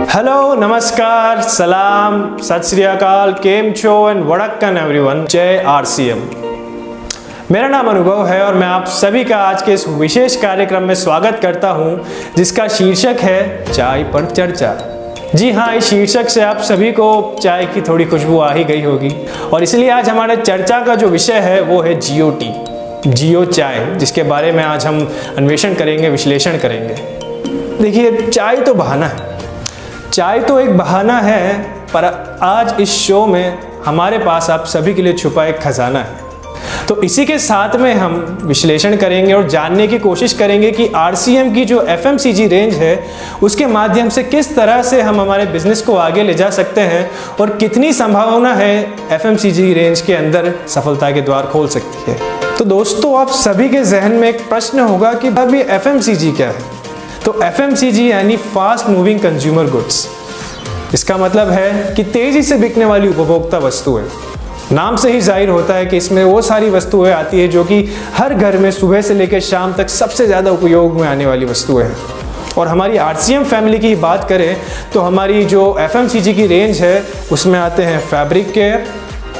Hello, नमस्कार, सलाम, सत श्री अकाल, केम छो एंड वड़क्कन एवरीवन। जय आरसीएम। मेरा नाम अनुभव है और मैं आप सभी का आज के इस विशेष कार्यक्रम में स्वागत करता हूं, जिसका शीर्षक है चाय पर चर्चा। जी हाँ, इस शीर्षक से आप सभी को चाय की थोड़ी खुशबू आ ही गई होगी और इसलिए आज हमारे चर्चा का जो विषय है वो है जियो टी, जियो चाय, जिसके बारे में आज हम अन्वेषण करेंगे, विश्लेषण करेंगे। देखिए, चाय तो बहाना है, चाय तो एक बहाना है, पर आज इस शो में हमारे पास आप सभी के लिए छुपा एक खजाना है। तो इसी के साथ में हम विश्लेषण करेंगे और जानने की कोशिश करेंगे कि आरसीएम की जो एफएमसीजी रेंज है उसके माध्यम से किस तरह से हम हमारे बिजनेस को आगे ले जा सकते हैं और कितनी संभावना है एफएमसीजी रेंज के अंदर सफलता के द्वार खोल सकती है। तो दोस्तों, आप सभी के जहन में एक प्रश्न होगा कि भाई एफएमसीजी क्या है। तो एफएमसीजी यानी फास्ट मूविंग कंज्यूमर गुड्स। इसका मतलब है कि तेजी से बिकने वाली उपभोक्ता वस्तुएं। नाम से ही जाहिर होता है कि इसमें वो सारी वस्तुएं आती है जो कि हर घर में सुबह से लेकर शाम तक सबसे ज़्यादा उपयोग में आने वाली वस्तुएं हैं। और हमारी आरसीएम फैमिली की बात करें तो हमारी जो एफएमसीजी की रेंज है उसमें आते हैं fabric care,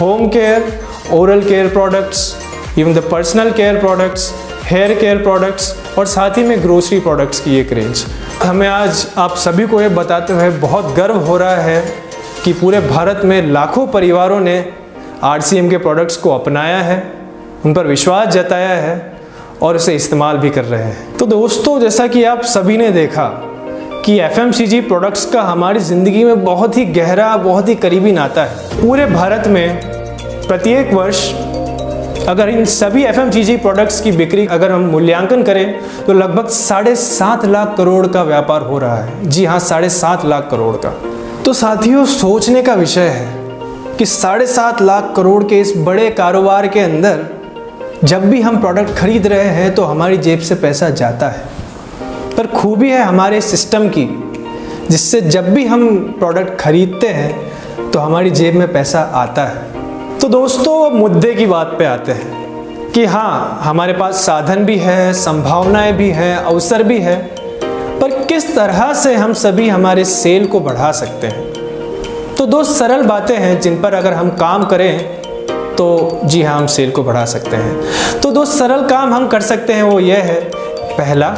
home care, oral care products, even the personal care products, hair care products और साथ ही में ग्रोसरी प्रोडक्ट्स की एक रेंज। हमें आज आप सभी को ये बताते हुए बहुत गर्व हो रहा है कि पूरे भारत में लाखों परिवारों ने आरसीएम के प्रोडक्ट्स को अपनाया है, उन पर विश्वास जताया है और उसे इस्तेमाल भी कर रहे हैं। तो दोस्तों, जैसा कि आप सभी ने देखा कि एफएमसीजी प्रोडक्ट्स का हमारी ज़िंदगी में बहुत ही गहरा, बहुत ही करीबी नाता है। पूरे भारत में प्रत्येक वर्ष अगर इन सभी एफएमसीजी प्रोडक्ट्स की बिक्री अगर हम मूल्यांकन करें तो लगभग 7.5 लाख करोड़ का व्यापार हो रहा है। जी हाँ, 7.5 लाख करोड़ का। तो साथियों, सोचने का विषय है कि 7.5 लाख करोड़ के इस बड़े कारोबार के अंदर जब भी हम प्रोडक्ट खरीद रहे हैं तो हमारी जेब से पैसा जाता है। पर खूबी है हमारे सिस्टम की, जिससे जब भी हम प्रोडक्ट खरीदते हैं तो हमारी जेब में पैसा आता है। तो दोस्तों, मुद्दे की बात पे आते हैं कि हाँ, हमारे पास साधन भी है, संभावनाएं भी हैं, अवसर भी है, पर किस तरह से हम सभी हमारे सेल को बढ़ा सकते हैं। तो दो सरल बातें हैं जिन पर अगर हम काम करें तो जी हाँ, हम सेल को बढ़ा सकते हैं। तो दो सरल काम हम कर सकते हैं, वो ये है, पहला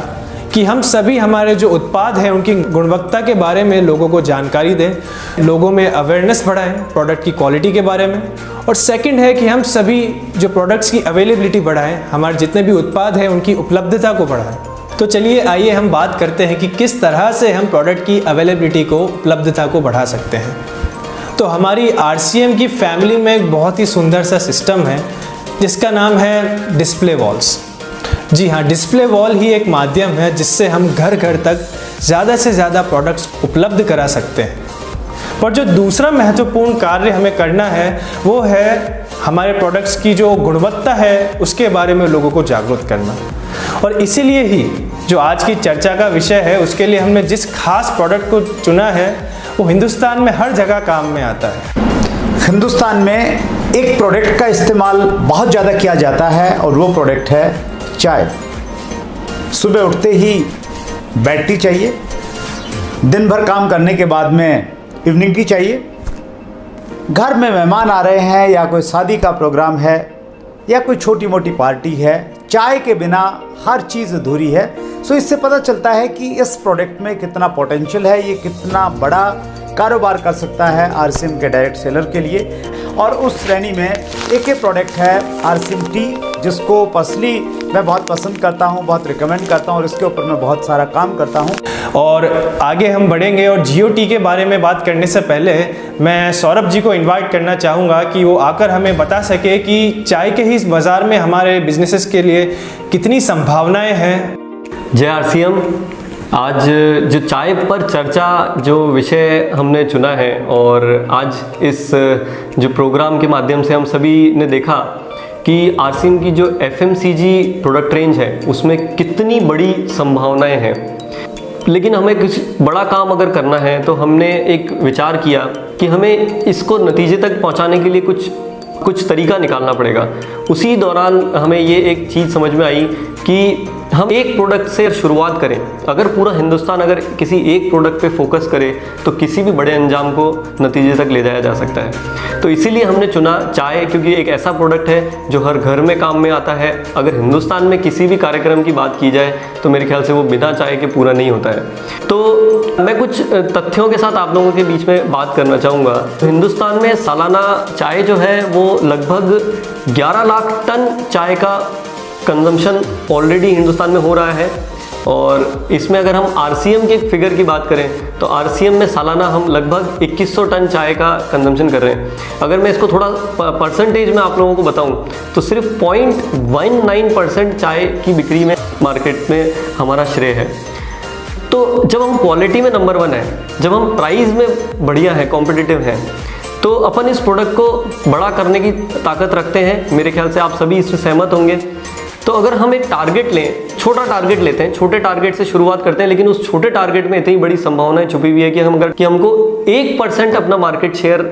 कि हम सभी हमारे जो उत्पाद हैं उनकी गुणवत्ता के बारे में लोगों को जानकारी दें, लोगों में अवेयरनेस बढ़ाएं प्रोडक्ट की क्वालिटी के बारे में। और सेकंड है कि हम सभी जो प्रोडक्ट्स की अवेलेबिलिटी बढ़ाएं, हमारे जितने भी उत्पाद हैं उनकी उपलब्धता को बढ़ाएं। तो चलिए आइए हम बात करते हैं कि किस तरह से हम प्रोडक्ट की अवेलेबिलिटी को, उपलब्धता को बढ़ा सकते हैं। तो हमारी आरसीएम की फैमिली में एक बहुत ही सुंदर सा सिस्टम है जिसका नाम है डिस्प्ले वॉल्स। जी हाँ, डिस्प्ले वॉल ही एक माध्यम है जिससे हम घर घर तक ज़्यादा से ज़्यादा प्रोडक्ट्स उपलब्ध करा सकते हैं। पर जो दूसरा महत्वपूर्ण कार्य हमें करना है वो है हमारे प्रोडक्ट्स की जो गुणवत्ता है उसके बारे में लोगों को जागरूक करना। और इसीलिए ही जो आज की चर्चा का विषय है उसके लिए हमने जिस खास प्रोडक्ट को चुना है वो हिंदुस्तान में हर जगह काम में आता है। हिंदुस्तान में एक प्रोडक्ट का इस्तेमाल बहुत ज़्यादा किया जाता है और वो प्रोडक्ट है चाय। सुबह उठते ही बैटरी चाहिए, दिन भर काम करने के बाद में इवनिंग टी चाहिए, घर में मेहमान आ रहे हैं या कोई शादी का प्रोग्राम है या कोई छोटी मोटी पार्टी है, चाय के बिना हर चीज़ अधूरी है। सो इससे पता चलता है कि इस प्रोडक्ट में कितना पोटेंशियल है, ये कितना बड़ा कारोबार कर सकता है आरसीएम के डायरेक्ट सेलर के लिए। और उस श्रेणी में एक प्रोडक्ट है आरसीएम टी, जिसको पर्सनली मैं बहुत पसंद करता हूँ, बहुत रिकमेंड करता हूँ और इसके ऊपर मैं बहुत सारा काम करता हूँ। और आगे हम बढ़ेंगे और जियो टी के बारे में बात करने से पहले मैं सौरभ जी को इनवाइट करना चाहूँगा कि वो आकर हमें बता सके कि चाय के ही इस बाज़ार में हमारे बिजनेसेस के लिए कितनी संभावनाएं हैं। जय आरसीएम। आज जो चाय पर चर्चा जो विषय हमने चुना है और आज इस जो प्रोग्राम के माध्यम से हम सभी ने देखा कि आरसीएम की जो एफएमसीजी प्रोडक्ट रेंज है उसमें कितनी बड़ी संभावनाएं हैं। लेकिन हमें कुछ बड़ा काम अगर करना है तो हमने एक विचार किया कि हमें इसको नतीजे तक पहुंचाने के लिए कुछ तरीका निकालना पड़ेगा। उसी दौरान हमें ये एक चीज़ समझ में आई कि हम एक प्रोडक्ट से शुरुआत करें, अगर पूरा हिंदुस्तान अगर किसी एक प्रोडक्ट पे फोकस करे तो किसी भी बड़े अंजाम को नतीजे तक ले जाया जा सकता है। तो इसीलिए हमने चुना चाय, क्योंकि एक ऐसा प्रोडक्ट है जो हर घर में काम में आता है। अगर हिंदुस्तान में किसी भी कार्यक्रम की बात की जाए तो मेरे ख्याल से वो बिना चाय के पूरा नहीं होता है। तो मैं कुछ तथ्यों के साथ आप लोगों के बीच में बात करना चाहूँगा। हिंदुस्तान में सालाना चाय जो है वो लगभग 11 लाख टन चाय का कंजम्पशन ऑलरेडी हिंदुस्तान में हो रहा है। और इसमें अगर हम आरसीएम के फिगर की बात करें तो आरसीएम में सालाना हम लगभग 2100 टन चाय का कंजम्पशन कर रहे हैं। अगर मैं इसको थोड़ा परसेंटेज में आप लोगों को बताऊं तो सिर्फ 0.19% चाय की बिक्री में मार्केट में हमारा श्रेय है। तो जब हम क्वालिटी में नंबर 1 है, जब हम प्राइस में बढ़िया है, कॉम्पिटिटिव हैं, तो अपन इस प्रोडक्ट को बड़ा करने की ताकत रखते हैं। मेरे ख्याल से आप सभी इससे सहमत होंगे। तो अगर हम एक टारगेट लें, छोटा टारगेट लेते हैं, छोटे टारगेट से शुरुआत करते हैं, लेकिन उस छोटे टारगेट में इतनी बड़ी संभावनाएं छुपी हुई है कि हमको 1% अपना मार्केट शेयर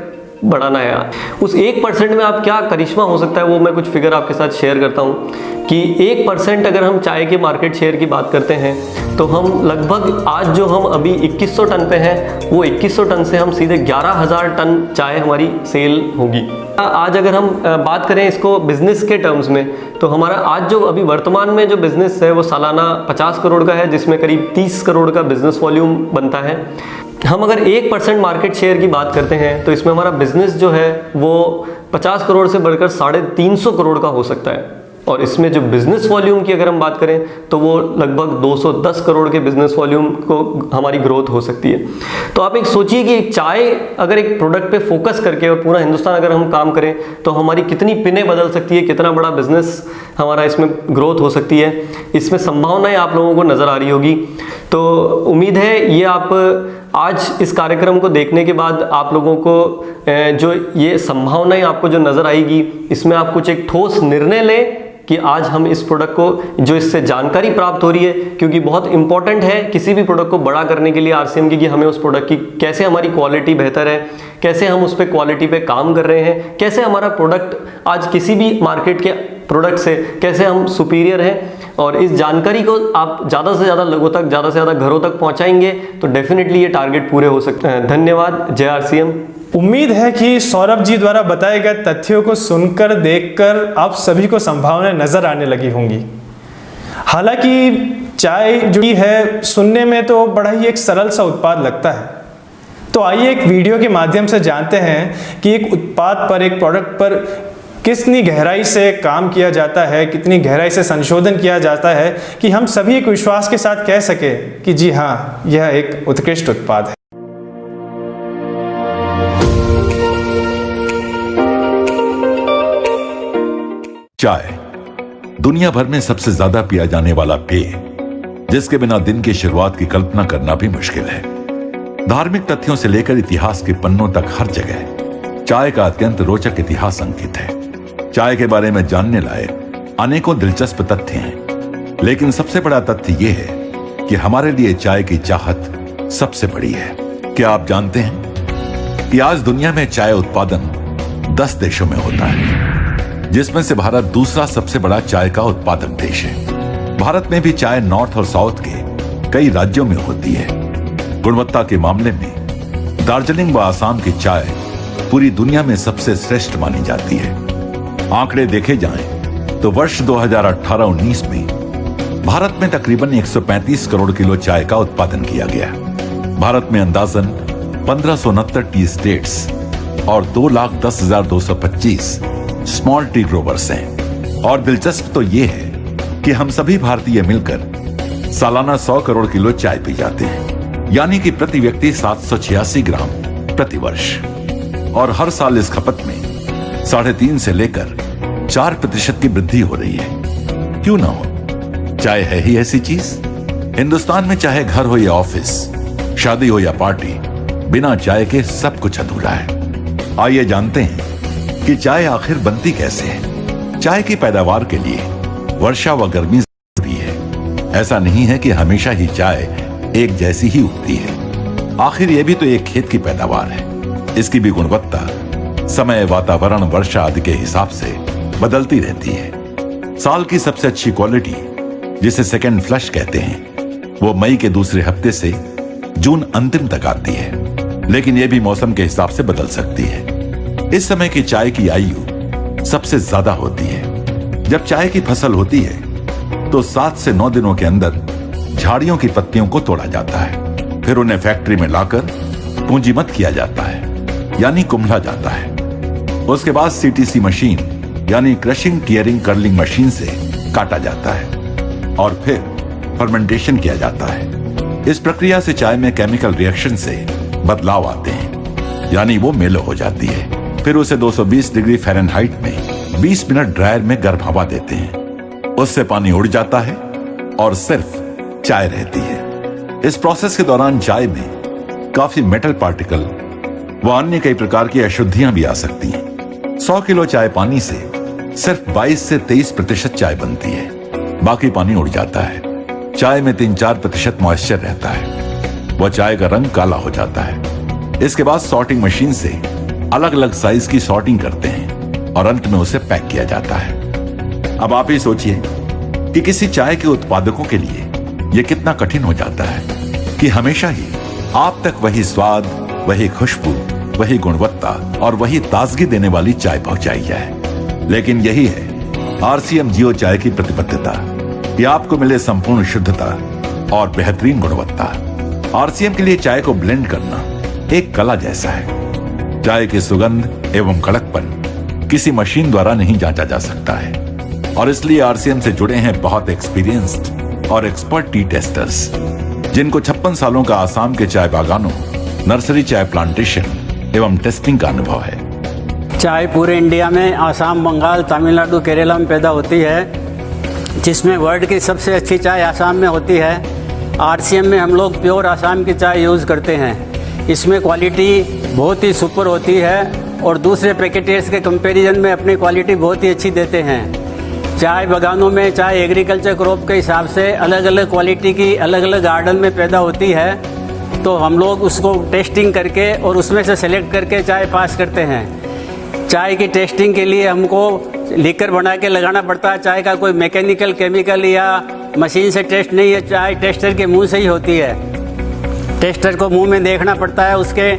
बढ़ाना है। उस 1% में आप क्या करिश्मा हो सकता है वो मैं कुछ फिगर आपके साथ शेयर करता हूँ कि 1% अगर हम चाय के मार्केट शेयर की बात करते हैं तो हम लगभग आज जो हम अभी 2100 टन पे हैं, वो 2100 टन से हम सीधे 11,000 टन चाय हमारी सेल होगी। आज अगर हम बात करें इसको बिजनेस के टर्म्स में तो हमारा आज जो अभी वर्तमान में जो बिजनेस है वो सालाना 50 करोड़ का है, जिसमें करीब 30 करोड़ का बिजनेस वॉल्यूम बनता है। हम अगर 1% मार्केट शेयर की बात करते हैं तो इसमें हमारा बिजनेस जो है वो 50 करोड़ से बढ़कर 350 करोड़ का हो सकता है। और इसमें जो बिजनेस वॉल्यूम की अगर हम बात करें तो वो लगभग 210 करोड़ के बिजनेस वॉल्यूम को हमारी ग्रोथ हो सकती है। तो आप एक सोचिए कि चाय अगर एक प्रोडक्ट पे फोकस करके और पूरा हिंदुस्तान अगर हम काम करें तो हमारी कितनी पिनें बदल सकती है, कितना बड़ा बिजनेस हमारा इसमें ग्रोथ हो सकती है। इसमें संभावनाएं आप लोगों को नज़र आ रही होगी। तो उम्मीद है ये आप आज इस कार्यक्रम को देखने के बाद आप लोगों को जो ये संभावनाएं आपको जो नज़र आएगी, इसमें आप कुछ एक ठोस निर्णय लें कि आज हम इस प्रोडक्ट को, जो इससे जानकारी प्राप्त हो रही है, क्योंकि बहुत इंपॉर्टेंट है किसी भी प्रोडक्ट को बड़ा करने के लिए आरसीएम की, कि हमें उस प्रोडक्ट की कैसे हमारी क्वालिटी बेहतर है, कैसे हम उस पर क्वालिटी पे काम कर रहे हैं, कैसे हमारा प्रोडक्ट आज किसी भी मार्केट के प्रोडक्ट से कैसे हम सुपीरियर हैं। और इस जानकारी को आप ज़्यादा से ज़्यादा लोगों तक, ज़्यादा से ज़्यादा घरों तक पहुँचाएंगे तो डेफिनेटली ये टारगेट पूरे हो सकते हैं। धन्यवाद। जय आरसीएम। उम्मीद है कि सौरभ जी द्वारा बताए गए तथ्यों को सुनकर, देखकर आप सभी को संभावनाएं नजर आने लगी होंगी। हालांकि चाय जो है सुनने में तो बड़ा ही एक सरल सा उत्पाद लगता है। तो आइए एक वीडियो के माध्यम से जानते हैं कि एक उत्पाद पर, एक प्रोडक्ट पर कितनी गहराई से काम किया जाता है, कितनी गहराई से संशोधन किया जाता है कि हम सभी एक विश्वास के साथ कह सके कि जी हाँ, यह एक उत्कृष्ट उत्पाद है। चाय दुनिया भर में सबसे ज्यादा पिया जाने वाला पेय, जिसके बिना दिन की शुरुआत की कल्पना करना भी मुश्किल है। धार्मिक तथ्यों से लेकर इतिहास के पन्नों तक हर जगह चाय का अत्यंत रोचक इतिहास अंकित है। चाय के बारे में जानने लायक अनेकों दिलचस्प तथ्य हैं, लेकिन सबसे बड़ा तथ्य यह है कि हमारे लिए चाय की चाहत सबसे बड़ी है। क्या आप जानते हैं कि आज दुनिया में चाय उत्पादन 10 देशों में होता है, जिसमें से भारत दूसरा सबसे बड़ा चाय का उत्पादक देश है। भारत में भी चाय नॉर्थ और साउथ के कई राज्यों में होती है। गुणवत्ता के मामले में दार्जिलिंग व आसाम की चाय पूरी दुनिया में सबसे श्रेष्ठ मानी जाती है। आंकड़े देखे जाएं तो वर्ष 2018-19 में भारत में तकरीबन 135 करोड़ किलो चाय का उत्पादन किया गया। भारत में अंदाजन 1569 टी स्टेट्स और 2,10,225 स्मॉल टी ग्रोवर्स हैं। और दिलचस्प तो यह है कि हम सभी भारतीय मिलकर सालाना 100 करोड़ किलो चाय पी जाते हैं, यानी कि प्रति व्यक्ति 786 ग्राम प्रति वर्ष। और हर साल इस खपत में 3.5 से लेकर 4% की वृद्धि हो रही है। क्यों ना हो, चाय है ही ऐसी चीज। हिंदुस्तान में चाहे घर हो या ऑफिस, शादी हो या पार्टी, बिना चाय के सब कुछ अधूरा है। आइए जानते हैं कि चाय आखिर बनती कैसे है। चाय की पैदावार के लिए वर्षा व गर्मी जरूरी है। ऐसा नहीं है कि हमेशा ही चाय एक जैसी ही उगती है। आखिर यह भी तो एक खेत की पैदावार है। इसकी भी गुणवत्ता समय, वातावरण, वर्षा आदि के हिसाब से बदलती रहती है। साल की सबसे अच्छी क्वालिटी जिसे सेकेंड फ्लश कहते हैं, वो मई के दूसरे हफ्ते से जून अंतिम तक आती है, लेकिन यह भी मौसम के हिसाब से बदल सकती है। इस समय की चाय की आयु सबसे ज्यादा होती है। जब चाय की फसल होती है तो 7 से 9 दिनों के अंदर झाड़ियों की पत्तियों को तोड़ा जाता है, फिर उन्हें फैक्ट्री में लाकर पूंजीमत किया जाता है, यानी कुम्हला जाता है। उसके बाद सीटीसी मशीन यानी क्रशिंग टियरिंग कर्लिंग मशीन से काटा जाता है और फिर फर्मेंटेशन किया जाता है। इस प्रक्रिया से चाय में केमिकल रिएक्शन से बदलाव आते हैं, यानी वो मेलो हो जाती है। फिर उसे 220 डिग्री फ़ारेनहाइट में 20 मिनट ड्रायर में गर्म हवा देते हैं। उससे पानी उड़ जाता है और सिर्फ चाय रहती है। इस प्रोसेस के दौरान चाय में काफी मेटल पार्टिकल व अन्य कई प्रकार की अशुद्धियां भी आ सकती हैं। 100 किलो चाय पानी से सिर्फ 22 से 23% चाय बनती है, बाकी पानी उड़ जाता है। चाय में 3-4% मॉइस्चर रहता है। वह चाय का रंग काला हो जाता है। इसके बाद सॉर्टिंग मशीन से अलग अलग साइज की सॉर्टिंग करते हैं और अंत में उसे पैक किया जाता है। अब आप ही सोचिए कि किसी चाय के उत्पादकों के लिए यह कितना कठिन हो जाता है कि हमेशा ही आप तक वही स्वाद, वही खुशबू, वही गुणवत्ता और वही ताजगी देने वाली चाय पहुंचाई जाए। लेकिन यही है आरसीएम जियो चाय की प्रतिबद्धता कि आपको मिले संपूर्ण शुद्धता और बेहतरीन गुणवत्ता। आरसीएम के लिए चाय को ब्लेंड करना एक कला जैसा है। चाय की सुगंध एवं कड़कपन किसी मशीन द्वारा नहीं जांचा जा सकता है और इसलिए आरसीएम से जुड़े हैं बहुत एक्सपीरियंस्ड और एक्सपर्ट टी टेस्टर्स, जिनको 56 सालों का आसाम के चाय बागानों, नर्सरी चाय प्लांटेशन एवं टेस्टिंग का अनुभव है। चाय पूरे इंडिया में आसाम, बंगाल, तमिलनाडु, केरला में पैदा होती है, जिसमें वर्ल्ड की सबसे अच्छी चाय आसाम में होती है। आरसीएम में हम लोग प्योर आसाम की चाय यूज़ करते हैं। इसमें क्वालिटी बहुत ही सुपर होती है और दूसरे पैकेटर्स के कंपैरिजन में अपनी क्वालिटी बहुत ही अच्छी देते हैं। चाय बागानों में चाय एग्रीकल्चर क्रॉप के हिसाब से अलग अलग क्वालिटी की अलग अलग गार्डन में पैदा होती है, तो हम लोग उसको टेस्टिंग करके और उसमें से सेलेक्ट करके चाय पास करते हैं। चाय की टेस्टिंग के लिए हमको लीकर बना के लगाना पड़ता है। चाय का कोई मैकेनिकल, केमिकल या मशीन से टेस्ट नहीं है, चाय टेस्टर के मुंह से ही होती है। टेस्टर को मुंह में देखना पड़ता है, उसके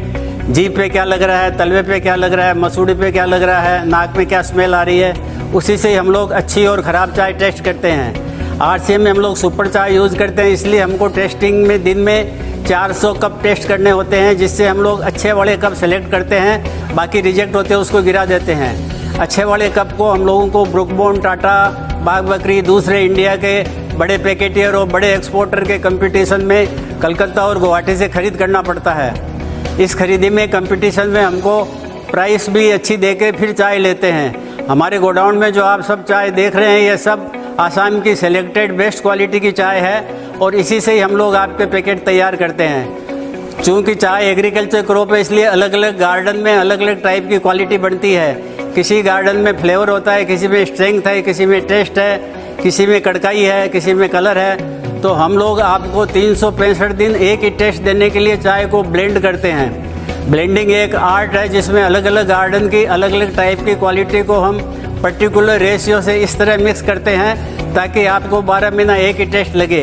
जीभ पे क्या लग रहा है, तलवे पे क्या लग रहा है, मसूड़ी पे क्या लग रहा है, नाक में क्या स्मेल आ रही है, उसी से हम लोग अच्छी और ख़राब चाय टेस्ट करते हैं। आरसीएम में हम लोग सुपर चाय यूज़ करते हैं, इसलिए हमको टेस्टिंग में दिन में 400 कप टेस्ट करने होते हैं, जिससे हम लोग अच्छे वाले कप सेलेक्ट करते हैं, बाकी रिजेक्ट होते हैं उसको गिरा देते हैं। अच्छे वाले कप को हम लोगों को ब्रुकबॉन्ड, टाटा, बाग बकरी, दूसरे इंडिया के बड़े पैकेटियर और बड़े एक्सपोर्टर के कंपटीशन में कलकत्ता और गुवाहाटी से खरीद करना पड़ता है। इस खरीदी में कंपटीशन में हमको प्राइस भी अच्छी दे के फिर चाय लेते हैं। हमारे गोडाउन में जो आप सब चाय देख रहे हैं, ये सब आसाम की सेलेक्टेड बेस्ट क्वालिटी की चाय है और इसी से ही हम लोग आपके पैकेट तैयार करते हैं। चूँकि चाय एग्रीकल्चर क्रॉप है, इसलिए अलग अलग गार्डन में अलग अलग टाइप की क्वालिटी बनती है। किसी गार्डन में फ्लेवर होता है, किसी में स्ट्रेंथ है, किसी में टेस्ट है, किसी में कड़काई है, किसी में कलर है। तो हम लोग आपको 365 दिन एक ही टेस्ट देने के लिए चाय को ब्लेंड करते हैं। ब्लेंडिंग एक आर्ट है, जिसमें अलग अलग गार्डन की अलग अलग टाइप की क्वालिटी को हम पर्टिकुलर रेशियो से इस तरह मिक्स करते हैं ताकि आपको 12 महीना एक ही टेस्ट लगे।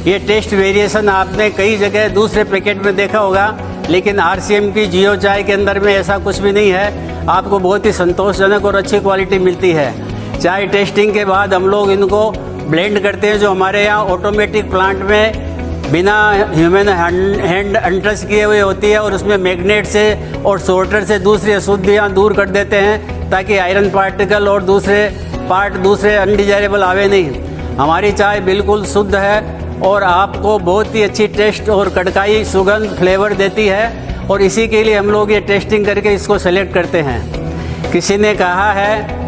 ये टेस्ट वेरिएशन आपने कई जगह दूसरे पैकेट में देखा होगा, लेकिन आरसीएम की जियो चाय के अंदर में ऐसा कुछ भी नहीं है। आपको बहुत ही संतोषजनक और अच्छी क्वालिटी मिलती है। चाय टेस्टिंग के बाद हम लोग इनको ब्लेंड करते हैं, जो हमारे यहाँ ऑटोमेटिक प्लांट में बिना ह्यूमन हैंड अनटच किए हुए होती है, और उसमें मैग्नेट से और सोर्टर से दूसरी अशुद्धियाँ दूर कर देते हैं ताकि आयरन पार्टिकल और दूसरे अनडिजायरेबल आवे नहीं। हमारी चाय बिल्कुल शुद्ध है और आपको बहुत ही अच्छी टेस्ट और कड़काई, सुगंध, फ्लेवर देती है, और इसी के लिए हम लोग ये टेस्टिंग करके इसको सेलेक्ट करते हैं। किसी ने कहा है,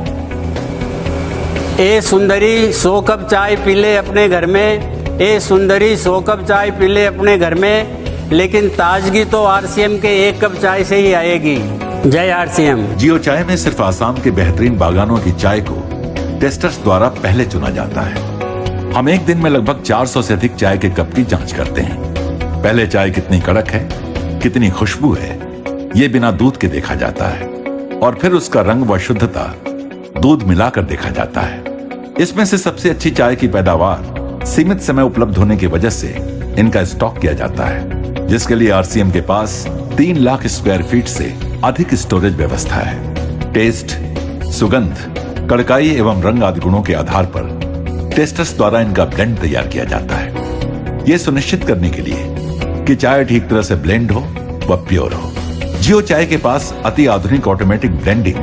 ए सुंदरी 100 कप चाय पी ले अपने घर में, ए सुंदरी 100 कप चाय पी ले अपने घर में, लेकिन ताजगी तो आरसीएम के 1 कप चाय से ही आएगी। जय आरसीएम। जियो चाय में सिर्फ आसाम के बेहतरीन बागानों की चाय को टेस्टर्स द्वारा पहले चुना जाता है। हम एक दिन में लगभग 400 से अधिक चाय के कप की जांच करते हैं। पहले चाय कितनी कड़क है, कितनी खुशबू है, ये बिना दूध के देखा जाता है, और फिर उसका रंग व शुद्धता दूध मिलाकर देखा जाता है। इसमें से सबसे अच्छी चाय की पैदावार सीमित समय उपलब्ध होने की वजह से इनका स्टॉक किया जाता है, जिसके लिए आरसीएम के पास 3 लाख स्क्वायर फीट से अधिक स्टोरेज व्यवस्था है। टेस्ट, सुगंध, कड़काई एवं रंग आदि गुणों के आधार पर टेस्टर्स द्वारा इनका ब्लेंड तैयार किया जाता है, यह सुनिश्चित करने के लिए कि चाय ठीक तरह से ब्लेंड हो व प्योर हो। जियो चाय के पास अति आधुनिक ऑटोमेटिक ब्लेंडिंग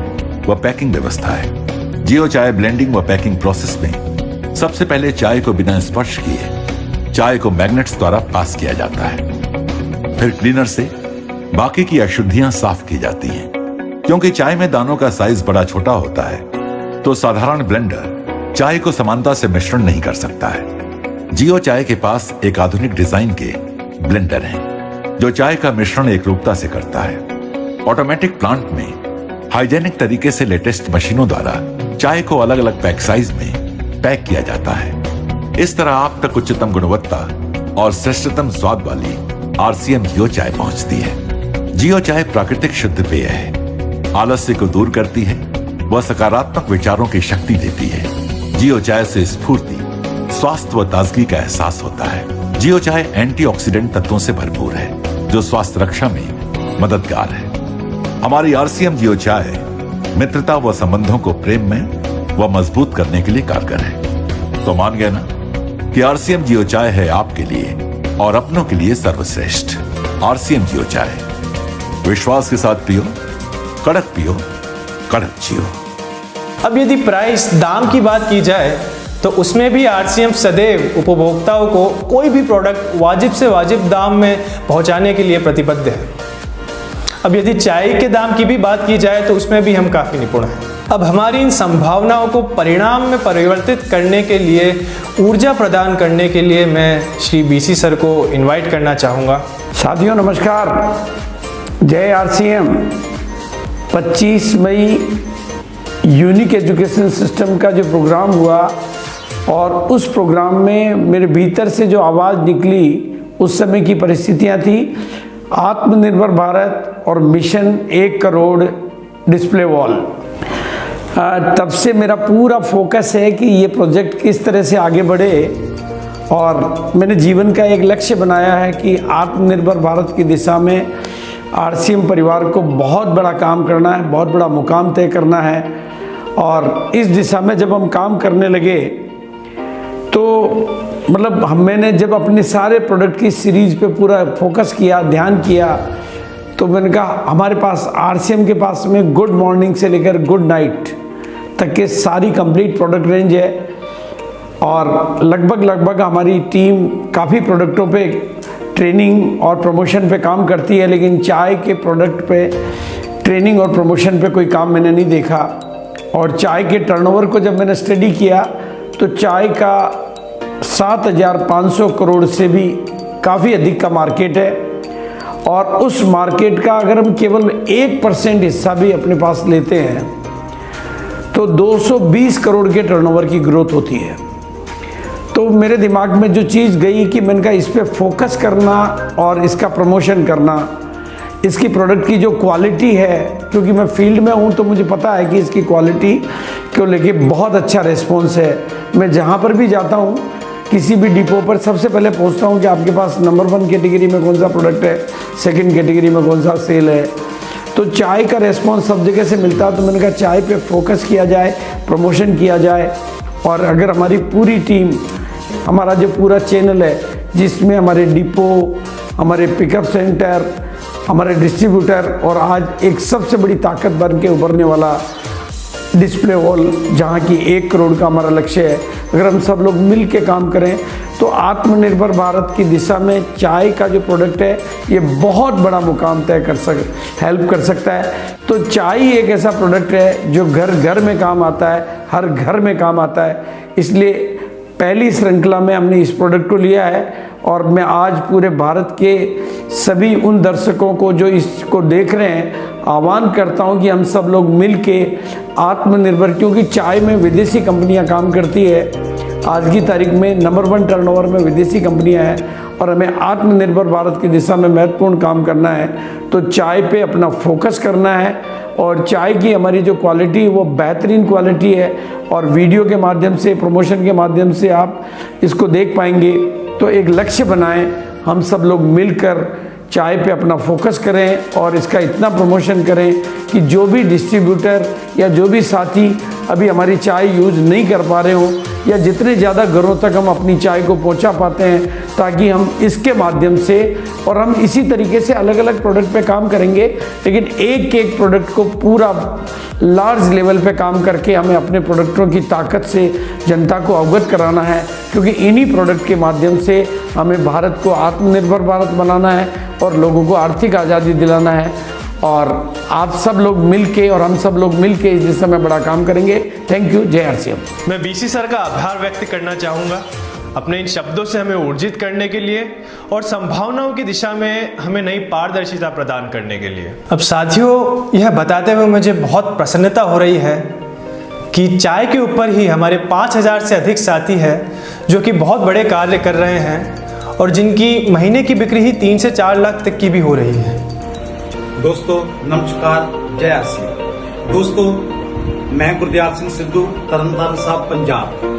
व पैकिंग व्यवस्था है। जियो चाय ब्लेंडिंग व पैकिंग प्रोसेस में सबसे पहले चाय को बिना स्पर्श किए चाय को मैग्नेट्स द्वारा पास किया जाता है। फिर क्लीनर से बाकी की अशुद्धियां साफ की जाती हैं। क्योंकि चाय में दानों का साइज बड़ा छोटा होता है, तो साधारण ब्लेंडर चाय को समानता से मिश्रण नहीं कर सकता है। जियो चाय के पास एक आधुनिक डिजाइन के ब्लेंडर हैं, जो चाय का मिश्रण एकरूपता से करता है। ऑटोमेटिक प्लांट में हाइजेनिक तरीके से लेटेस्ट मशीनों द्वारा चाय को अलग अलग पैक साइज में पैक किया जाता है। इस तरह आप तक उच्चतम गुणवत्ता और श्रेष्ठतम स्वाद वाली आरसीएम जियो चाय पहुंचती है। जियो चाय प्राकृतिक शुद्ध पेय है, आलस्य को दूर करती है व सकारात्मक विचारों की शक्ति देती है। जियो चाय से स्फूर्ति, स्वास्थ्य व ताजगी का एहसास होता है। जियो चाय एंटीऑक्सीडेंट तत्वों से भरपूर है, जो स्वास्थ्य रक्षा में मददगार है। हमारी आरसीएम जियो चाय मित्रता व संबंधों को प्रेम में व मजबूत करने के लिए कारगर है। तो मान गए ना कि आरसीएम जियो चाय है आपके लिए और अपनों के लिए सर्वश्रेष्ठ। आरसीएम जियो चाय, विश्वास के साथ पियो, कड़क पियो, कड़क जियो। अब यदि प्राइस दाम की बात की जाए तो उसमें भी आरसीएम सदैव उपभोक्ताओं को कोई भी प्रोडक्ट वाजिब से वाजिब दाम में पहुंचाने के लिए प्रतिबद्ध है। अब यदि चाय के दाम की भी बात की जाए तो उसमें भी हम काफ़ी निपुण हैं। अब हमारी इन संभावनाओं को परिणाम में परिवर्तित करने के लिए, ऊर्जा प्रदान करने के लिए मैं श्री बीसी सर को इनवाइट करना चाहूँगा। साथियों नमस्कार, जय आरसीएम। 25 मई यूनिक एजुकेशन सिस्टम का जो प्रोग्राम हुआ और उस प्रोग्राम में मेरे भीतर से जो आवाज़ निकली, उस समय की परिस्थितियां थी आत्मनिर्भर भारत और मिशन 1 करोड़ डिस्प्ले वॉल। तब से मेरा पूरा फोकस है कि ये प्रोजेक्ट किस तरह से आगे बढ़े और मैंने जीवन का एक लक्ष्य बनाया है कि आत्मनिर्भर भारत की दिशा में आरसीएम परिवार को बहुत बड़ा काम करना है, बहुत बड़ा मुकाम तय करना है। और इस दिशा में जब हम काम करने लगे तो मतलब मैंने जब अपने सारे प्रोडक्ट की सीरीज पे पूरा फोकस किया, ध्यान किया, तो मैंने कहा हमारे पास आरसीएम के पास में गुड मॉर्निंग से लेकर गुड नाइट तक के सारी कंप्लीट प्रोडक्ट रेंज है और लगभग हमारी टीम काफ़ी प्रोडक्टों पे ट्रेनिंग और प्रमोशन पे काम करती है, लेकिन चाय के प्रोडक्ट पे ट्रेनिंग और प्रमोशन पे कोई काम मैंने नहीं देखा। और चाय के टर्नओवर को जब मैंने स्टडी किया तो चाय का 7,500 करोड़ से भी काफ़ी अधिक का मार्केट है और उस मार्केट का अगर हम केवल 1% हिस्सा भी अपने पास लेते हैं तो 220 करोड़ के टर्नओवर की ग्रोथ होती है। तो मेरे दिमाग में जो चीज़ गई कि मैंने कहा इस पर फोकस करना और इसका प्रमोशन करना, इसकी प्रोडक्ट की जो क्वालिटी है, क्योंकि मैं फील्ड में हूँ तो मुझे पता है कि इसकी क्वालिटी को लेके बहुत अच्छा रिस्पॉन्स है। मैं जहाँ पर भी जाता हूँ, किसी भी डिपो पर सबसे पहले पूछता हूँ कि आपके पास नंबर 1 कैटेगरी में कौन सा प्रोडक्ट है, सेकंड कैटेगरी में कौन सा सेल है। तो चाय का रिस्पॉन्स सब जगह से मिलता है, तो मैंने कहा चाय पे फोकस किया जाए, प्रमोशन किया जाए। और अगर हमारी पूरी टीम, हमारा जो पूरा चैनल है जिसमें हमारे डिपो, हमारे पिकअप सेंटर, हमारे डिस्ट्रीब्यूटर और आज एक सबसे बड़ी ताकत बन के उभरने वाला डिस्प्ले वॉल, जहाँ की 1 करोड़ का हमारा लक्ष्य है, अगर हम सब लोग मिल के काम करें तो आत्मनिर्भर भारत की दिशा में चाय का जो प्रोडक्ट है ये बहुत बड़ा मुकाम तय हेल्प कर सकता है। तो चाय एक ऐसा प्रोडक्ट है जो घर घर में काम आता है, हर घर में काम आता है। इसलिए पहली श्रृंखला में हमने इस प्रोडक्ट को लिया है और मैं आज पूरे भारत के सभी उन दर्शकों को जो इसको देख रहे हैं आह्वान करता हूं कि हम सब लोग मिल के आत्मनिर्भर, क्योंकि चाय में विदेशी कंपनियां काम करती है, आज की तारीख में नंबर 1 टर्नओवर में विदेशी कंपनियां हैं और हमें आत्मनिर्भर भारत की दिशा में महत्वपूर्ण काम करना है। तो चाय पे अपना फोकस करना है और चाय की हमारी जो क्वालिटी वो बेहतरीन क्वालिटी है और वीडियो के माध्यम से, प्रमोशन के माध्यम से आप इसको देख पाएंगे। तो एक लक्ष्य बनाएं, हम सब लोग मिलकर चाय पे अपना फोकस करें और इसका इतना प्रमोशन करें कि जो भी डिस्ट्रीब्यूटर या जो भी साथी अभी हमारी चाय यूज़ नहीं कर पा रहे हों या जितने ज़्यादा घरों तक हम अपनी चाय को पहुंचा पाते हैं, ताकि हम इसके माध्यम से, और हम इसी तरीके से अलग अलग प्रोडक्ट पे काम करेंगे, लेकिन एक एक प्रोडक्ट को पूरा लार्ज लेवल पे काम करके हमें अपने प्रोडक्टों की ताकत से जनता को अवगत कराना है, क्योंकि इन्हीं प्रोडक्ट के माध्यम से हमें भारत को आत्मनिर्भर भारत बनाना है और लोगों को आर्थिक आज़ादी दिलाना है। और आप सब लोग मिलके और हम सब लोग मिलके इस दिशा में बड़ा काम करेंगे। Thank you. जय आरसीएम। मैं बीसी सर का आभार व्यक्त करना चाहूँगा अपने इन शब्दों से हमें ऊर्जित करने के लिए और संभावनाओं की दिशा में हमें नई पारदर्शिता प्रदान करने के लिए। अब साथियों, यह बताते हुए मुझे बहुत प्रसन्नता हो रही है कि चाय के ऊपर ही हमारे 5000 से अधिक साथी हैं जो कि बहुत बड़े कार्य कर रहे हैं और जिनकी महीने की बिक्री ही 3 से 4 लाख तक की भी हो रही है। दोस्तों नमस्कार, जय आरसीएम। दोस्तों मैं गुरदयाल सिंह सिद्धू, तरनताਰਨ साहब, पंजाब।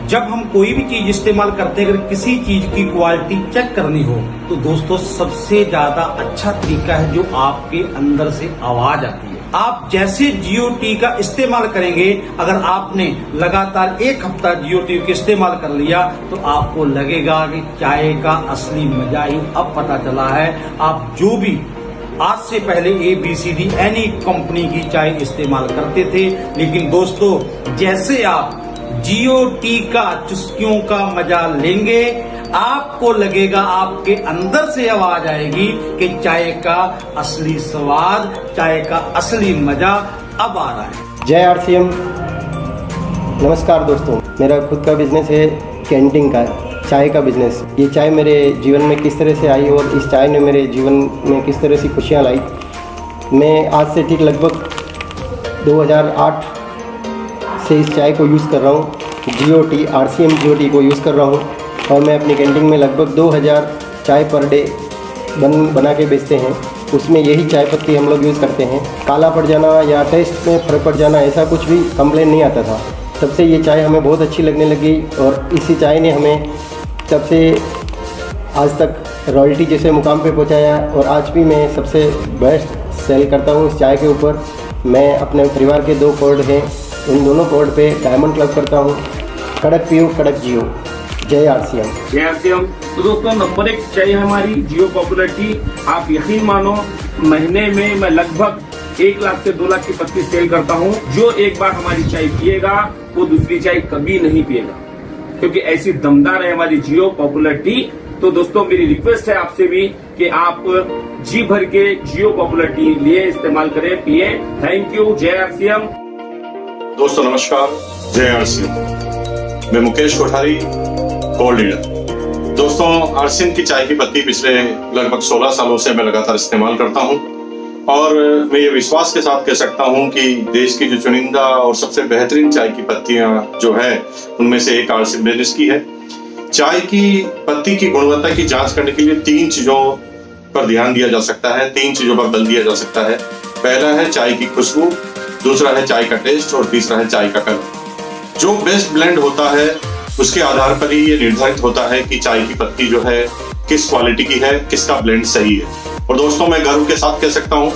जब हम कोई भी चीज इस्तेमाल करते हैं, अगर किसी चीज की क्वालिटी चेक करनी हो तो दोस्तों सबसे ज्यादा अच्छा तरीका है जो आपके अंदर से आवाज आती है। आप जैसे GOT का इस्तेमाल करेंगे, अगर आपने लगातार 1 हफ्ता GOT का इस्तेमाल कर लिया तो आपको लगेगा कि चाय का असली मजा ही अब पता चला है। आप जो भी आज से पहले ABCD एनी कंपनी की चाय इस्तेमाल करते थे, लेकिन दोस्तों जैसे आप GOT का चुस्कियों का मजा लेंगे, आपको लगेगा, आपके अंदर से आवाज आएगी कि चाय का असली स्वाद, चाय का असली मजा अब आ रहा है। जय आरसीएम। नमस्कार दोस्तों, मेरा खुद का बिजनेस है कैंटीन का, चाय का बिजनेस। ये चाय मेरे जीवन में किस तरह से आई और इस चाय ने मेरे जीवन में किस तरह से खुशियाँ लाई। मैं आज से ठीक लगभग 2008 से इस चाय को यूज़ कर रहा हूँ, GOT RCM GOT को यूज़ कर रहा हूँ और मैं अपनी कैंटीन में लगभग 2000 चाय पर डे बना के बेचते हैं। उसमें यही चाय पत्ती हम लोग यूज़ करते हैं। काला पड़ जाना या टेस्ट में फ़र्क पड़ जाना ऐसा कुछ भी कंप्लेन नहीं आता था। तब से ये चाय हमें बहुत अच्छी लगने लगी और इसी चाय ने हमें तब से आज तक रॉयल्टी जैसे मुकाम पे पहुंचाया और आज भी मैं सबसे बेस्ट सेल करता हूँ इस चाय के ऊपर। मैं अपने परिवार के 2 कोड हैं, उन दोनों कोड पे डायमंड क्लब करता हूँ। कड़क पियो कड़क जियो। जय आरसीएम। जय आरसीएम। तो दोस्तों नंबर 1 चाय हमारी जियो पॉपुलरिटी। आप यकीन मानो महीने में मैं लगभग 1 लाख से 2 लाख की पत्ती सेल करता हूँ। जो एक बार हमारी चाय पिएगा वो दूसरी चाय कभी नहीं पिएगा, क्योंकि ऐसी दमदार है हमारी जियो पॉपुलरिटी। तो दोस्तों मेरी रिक्वेस्ट है आपसे भी कि आप जी भर के जियो पॉपुलरिटी लिए इस्तेमाल करें, पिए। Thank you. जय आरसीएम। दोस्तों नमस्कार, जय आरसीएम। मैं मुकेश कोठारी, कोल्ड लीडर। दोस्तों आरसीएम की चाय की पत्ती पिछले लगभग 16 सालों से मैं लगातार इस्तेमाल करता हूं और मैं ये विश्वास के साथ कह सकता हूं कि देश की जो चुनिंदा और सबसे बेहतरीन चाय की पत्तियां जो है उनमें से एक आरसीएम बिजनेस की है। चाय की पत्ती की गुणवत्ता की जांच करने के लिए 3 चीजों पर ध्यान दिया जा सकता है, 3 चीजों पर बल दिया जा सकता है। पहला है चाय की खुशबू, दूसरा है चाय का टेस्ट और तीसरा है चाय का कलर। जो बेस्ट ब्लेंड होता है उसके आधार पर ही ये निर्धारित होता है कि चाय की पत्ती जो है किस क्वालिटी की है, किसका ब्लेंड सही है। और दोस्तों मैं गर्व के साथ कह सकता हूं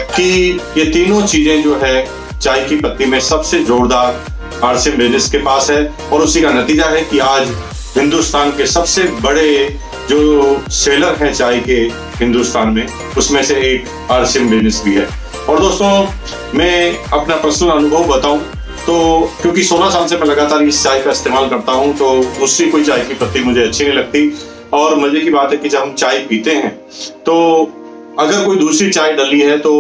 कि ये तीनों चीजें जो है चाय की पत्ती में सबसे जोरदार आरसीएम बिजनेस के पास है और उसी का नतीजा है कि आज हिंदुस्तान के सबसे बड़े जो सेलर हैं चाय के हिंदुस्तान में, उसमें से एक आरसीएम बिजनेस भी है। और दोस्तों मैं अपना पर्सनल अनुभव बताऊं तो क्योंकि 16 साल से मैं लगातार इस चाय का इस्तेमाल करता हूं तो दूसरी कोई चाय की पत्ती मुझे अच्छी नहीं लगती। और मजे की बात है कि जब हम चाय पीते हैं तो अगर कोई दूसरी चाय डली है तो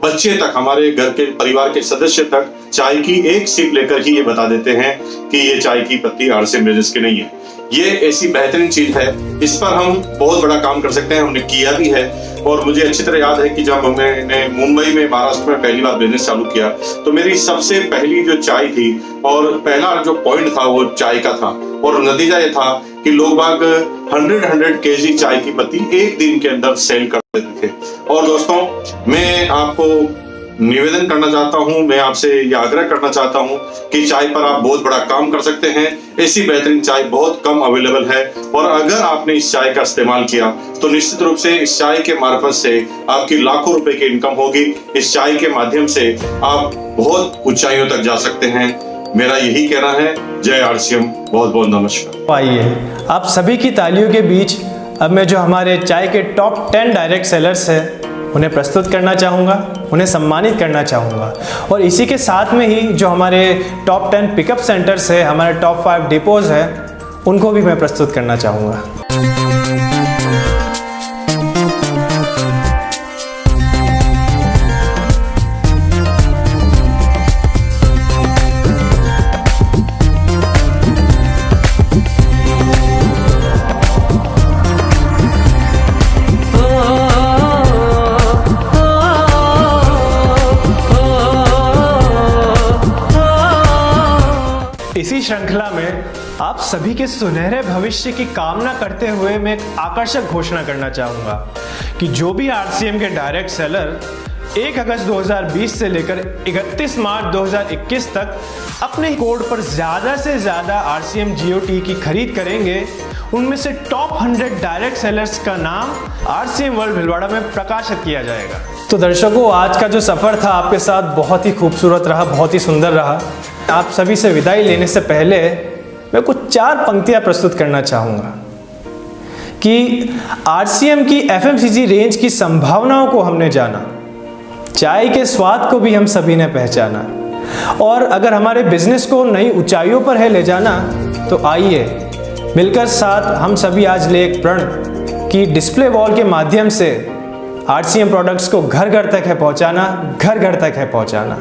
बच्चे तक, हमारे घर के परिवार के सदस्य तक चाय की एक सिप लेकर ही ये बता देते हैं कि ये चाय की पत्ती आरसीएम बिजनेस की नहीं है। ये ऐसी बेहतरीन चीज है, इस पर हम बहुत बड़ा काम कर सकते हैं, हमने किया भी है। और मुझे अच्छी तरह याद है कि जब मैंने मुंबई में, महाराष्ट्र में पहली बार बिजनेस चालू किया तो मेरी सबसे पहली जो चाय थी और पहला जो पॉइंट था वो चाय का था और नतीजा ये था कि लोग बाग 100 केजी चाय की पत्ती एक दिन के अंदर सेल कर देते थे। और दोस्तों मैं आपको निवेदन करना चाहता हूं, मैं आपसे यह आग्रह करना चाहता हूं कि चाय पर आप बहुत बड़ा काम कर सकते हैं। ऐसी बेहतरीन चाय बहुत कम अवेलेबल है और अगर आपने इस चाय का इस्तेमाल किया तो निश्चित रूप से इस चाय के मार्फत से आपकी लाखों रुपए की इनकम होगी। इस चाय के माध्यम से आप बहुत ऊंचाइयों तक जा सकते हैं। मेरा यही कहना है। जय आरसीएम, बहुत बहुत नमस्कार। आइए आप सभी की तालियों के बीच अब मैं जो हमारे चाय के टॉप 10 डायरेक्ट सेलर्स हैं उन्हें प्रस्तुत करना चाहूँगा, उन्हें सम्मानित करना चाहूँगा। और इसी के साथ में ही जो हमारे टॉप 10 पिकअप सेंटर्स है, हमारे टॉप 5 डिपोज है, उनको भी मैं प्रस्तुत करना चाहूँगा। इसी श्रृंखला में आप सभी के सुनहरे भविष्य की कामना करते हुए मैं एक आकर्षक घोषणा करना चाहूँगा कि जो भी आरसीएम के डायरेक्ट सेलर 1 अगस्त 2020 से लेकर 31 मार्च 2021 तक अपने कोड पर ज़्यादा से ज़्यादा आरसीएम जीओटी की खरीद करेंगे, उनमें से टॉप 100 डायरेक्ट सेलर्स का नाम आरसीएम वर्ल्ड भिलवाड़ा में प्रकाशित किया जाएगा। तो दर्शकों, आज का जो सफ़र था आपके साथ बहुत ही खूबसूरत रहा, बहुत ही सुंदर रहा। आप सभी से विदाई लेने से पहले मैं कुछ 4 पंक्तियां प्रस्तुत करना चाहूँगा कि आरसीएम की एफएमसीजी रेंज की संभावनाओं को हमने जाना, चाय के स्वाद को भी हम सभी ने पहचाना, और अगर हमारे बिजनेस को नई ऊंचाइयों पर है ले जाना तो आइए मिलकर साथ हम सभी आज ले एक प्रण कि डिस्प्ले वॉल के माध्यम से आरसीएम प्रोडक्ट्स को घर घर तक है पहुंचाना, घर घर तक है पहुंचाना।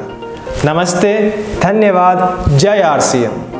नमस्ते, धन्यवाद, जय आरसीएम।